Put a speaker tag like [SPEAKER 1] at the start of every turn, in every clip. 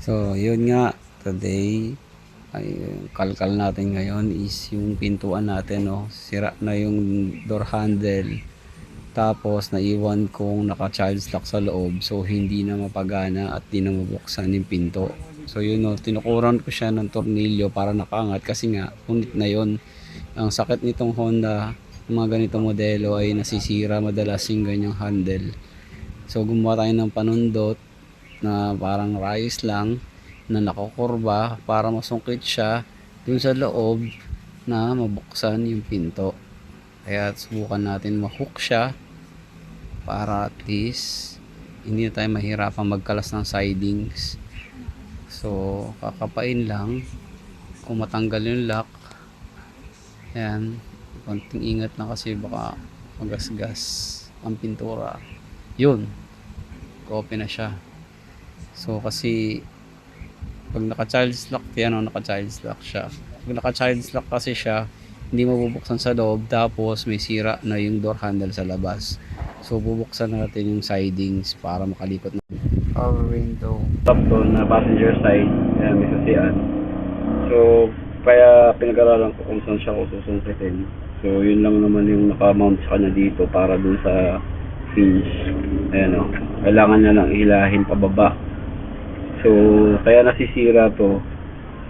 [SPEAKER 1] So, yun nga, today, ay kalkal natin ngayon is yung pintuan natin, no. Sira na yung door handle. Tapos, naiwan kong naka-child lock sa loob. So, hindi na mapagana at di na mabuksan yung pinto. So, yun, no. Tinukuran ko siya ng tornilyo para nakaangat kasi nga, punit na yun. Ang sakit nitong Honda, mga ganitong modelo ay nasisira madalas yung ganyang handle. So, gumawa tayo ng panundot na parang rayos lang na nakakurba para masungkit siya dun sa loob na mabuksan yung pinto. Kaya subukan natin ma-hook siya para at least hindi na tayo mahirapang magkalas ng sidings. So, kakapain lang kung matanggal yung lock. Ayan, konting ingat na kasi baka magasgas ang pintura. Yun, copy na siya. So, kasi pag naka-child's lock yan, naka-child's lock siya. Pag naka-child's lock kasi siya, hindi mabubuksan sa loob, tapos may sira na yung door handle sa labas. So, bubuksan natin yung sidings para makalikot na power window. Top doon na passenger side, ayan, may sasian. So, kaya pinag-aralan ko kung saan siya ko susungkitin. So, yun lang naman yung naka-mount sa kanya dito para dun sa hinge. Ayan o, kailangan niya lang hilahin pababa. So, kaya nasisira to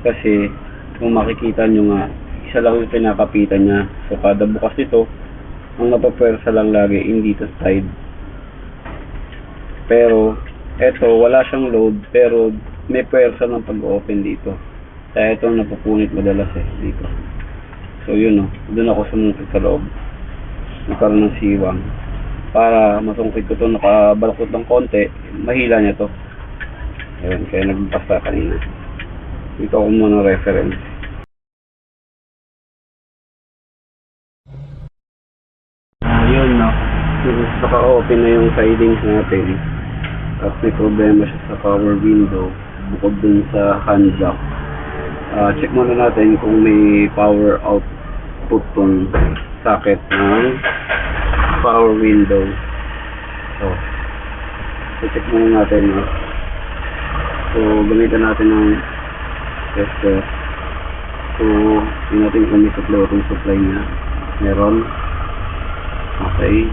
[SPEAKER 1] kasi kung makikita nyo nga, isa lang yung pinakapitan niya. So, kada bukas nito, ang napapwersa lang lagi hindi to side. Pero, eto, wala siyang load, pero may pwersa ng pag-open dito. Kaya ito napupunit madalas dito. So, yun o, doon ako sumungkit sa loob. Nagkaroon ng siwang. Para masungkit ko to, nakabalakot ng konti, mahila niya to. Ayun, kaya nagbasa kanina. Ito ako muna reference. Ayun, no. Naka-open na yung sidings natin. At may problema siya sa power window. Bukod dun sa hand lock. Check muna natin kung may power output tong socket ng power window. So check muna natin, no. So, gamitan natin ng tester. So, tingnan natin kung may supply niya. Meron. Okay.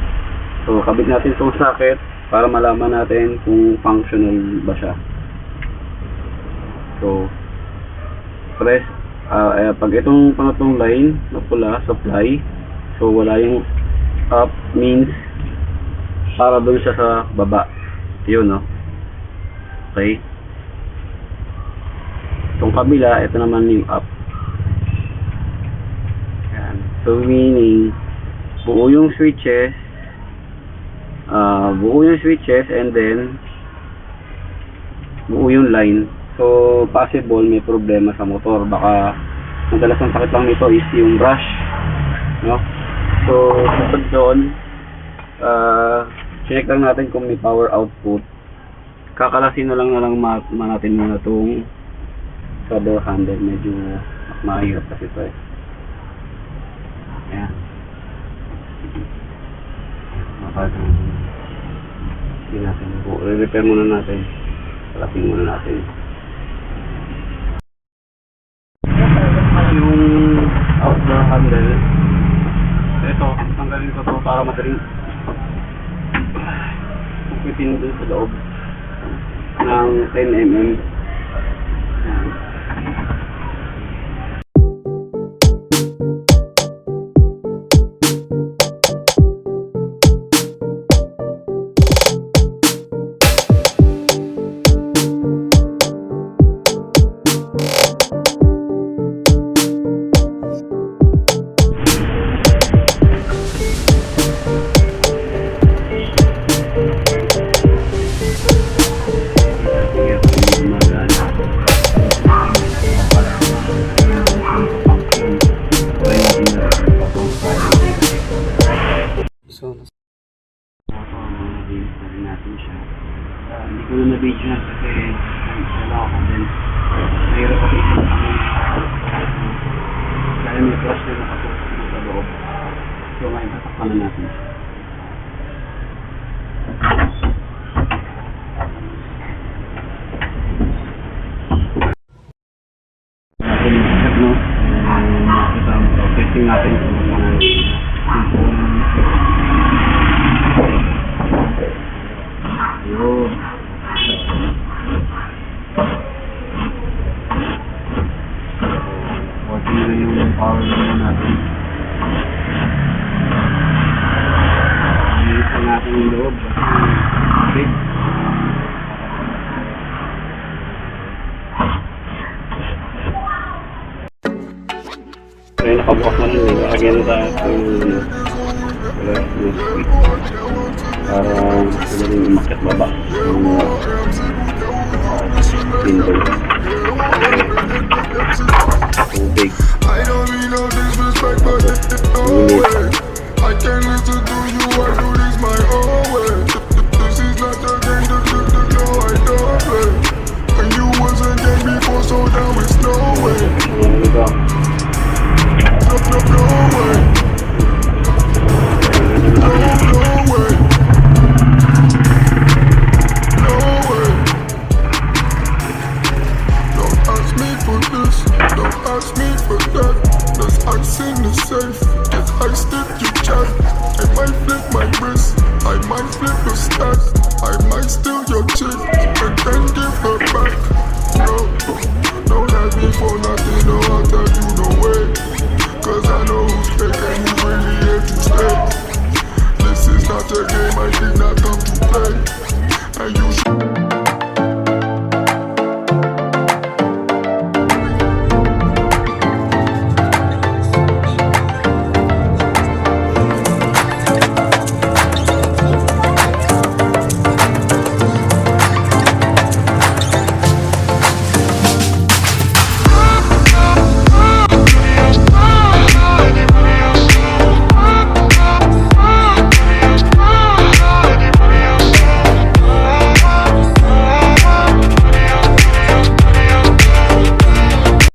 [SPEAKER 1] So, kabit natin itong socket para malaman natin kung functional ba siya. So, press. Pag itong pangatong line na pula, supply. So, wala yung up means para doon siya sa baba. Yun, no? Okay. Itong kabila, ito naman yung up. Ayan. So, meaning, buo yung switches, and then, buo yung line. So, possible may problema sa motor. Baka, madalas ang sakit lang nito is yung brush. No? So, kapag doon, check lang natin kung may power output. Kakalasin na lang natin muna itong sa door handle. Medyo mahirap kasi ito ayan, hindi natin re-repair muna natin, kalasin muna natin yung outdoor handle. Ito, tanggalin ko to para madaling pitin doon sa loob ng 10mm. Ayan. So, natin siya. Hindi ko na na-video na kasi wala ako din. Mahirap kasi isang kaya may flash na nakatutok sa loob. So, ngayon tatakpan na natin siya. natin. Linis pa natin yung loob kasi big. Kaya nakabukas na rin eh. Lagyan na tayo yung switch para madaling umakyat baba yung window.